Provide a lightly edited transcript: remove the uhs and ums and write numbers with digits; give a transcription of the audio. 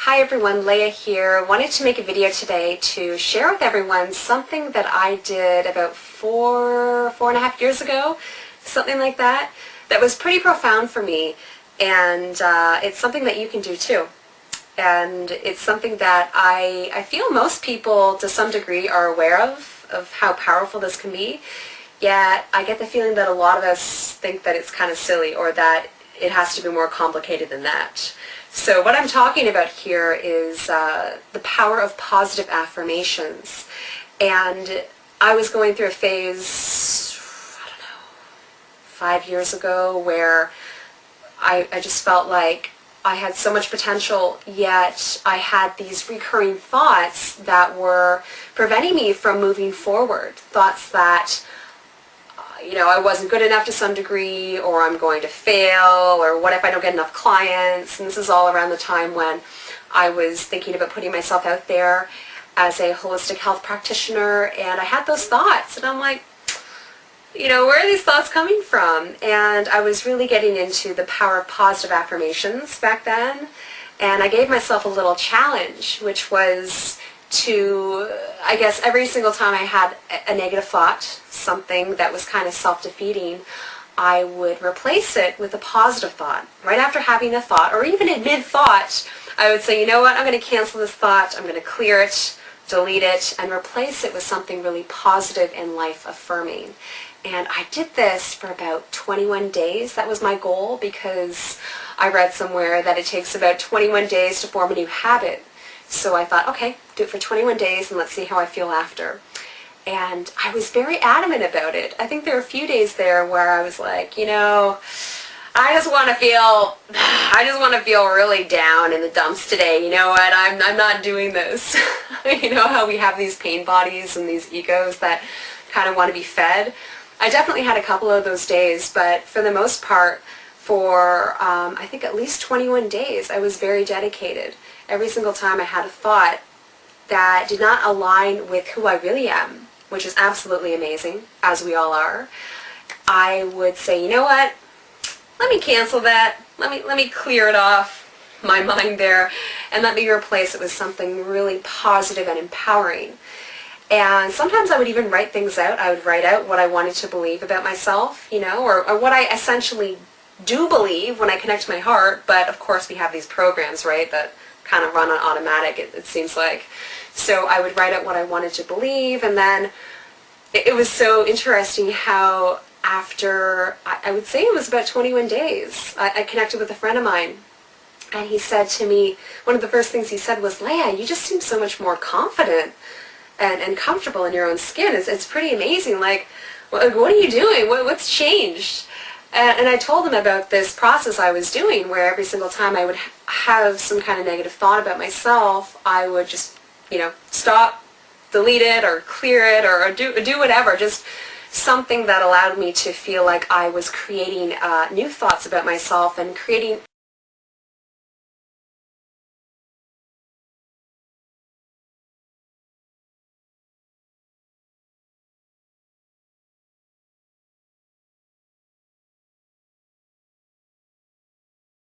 Hi everyone, Leah here. Wanted to make a video today to share with everyone something that I did about four and a half years ago, something like that, that was pretty profound for me, and it's something that you can do too. And it's something that I feel most people to some degree are aware of how powerful this can be, yet I get the feeling that a lot of us think that it's kind of silly or that it has to be more complicated than that. So what I'm talking about here is the power of positive affirmations. And I was going through a phase, I don't know, 5 years ago where I just felt like I had so much potential, yet I had these recurring thoughts that were preventing me from moving forward. Thoughts that I wasn't good enough to some degree, or I'm going to fail, or what if I don't get enough clients? And this is all around the time when I was thinking about putting myself out there as a holistic health practitioner, and I had those thoughts, and I'm like, where are these thoughts coming from? And I was really getting into the power of positive affirmations back then, and I gave myself a little challenge, which was to, I guess, every single time I had a negative thought, something that was kind of self-defeating, I would replace it with a positive thought. Right after having a thought, or even in mid-thought, I would say, you know what, I'm going to cancel this thought, I'm going to clear it, delete it, and replace it with something really positive and life-affirming. And I did this for about 21 days. That was my goal, because I read somewhere that it takes about 21 days to form a new habit. So I thought, okay, do it for 21 days and let's see how I feel after. And I was very adamant about it. I think there were a few days there where I was like, I just want to feel really down in the dumps today. You know what? I'm not doing this. You know how we have these pain bodies and these egos that kind of want to be fed? I definitely had a couple of those days, but for the most part, for I think at least 21 days, I was very dedicated. Every single time I had a thought that did not align with who I really am, which is absolutely amazing, as we all are, I would say, you know what, let me cancel that, let me clear it off my mind there, and let me replace it with something really positive and empowering. And sometimes I would even write things out. I would write out what I wanted to believe about myself, or what I essentially do believe when I connect to my heart. But of course we have these programs, right, that kind of run on automatic, it seems like. So I would write out what I wanted to believe, and then it was so interesting how after, I would say it was about 21 days, I connected with a friend of mine, and he said to me, one of the first things he said was, Leah, you just seem so much more confident and comfortable in your own skin. It's pretty amazing. Like, what are you doing? What's changed? And I told him about this process I was doing, where every single time I would have some kind of negative thought about myself, I would just, stop, delete it, or clear it, or do whatever, just something that allowed me to feel like I was creating new thoughts about myself and creating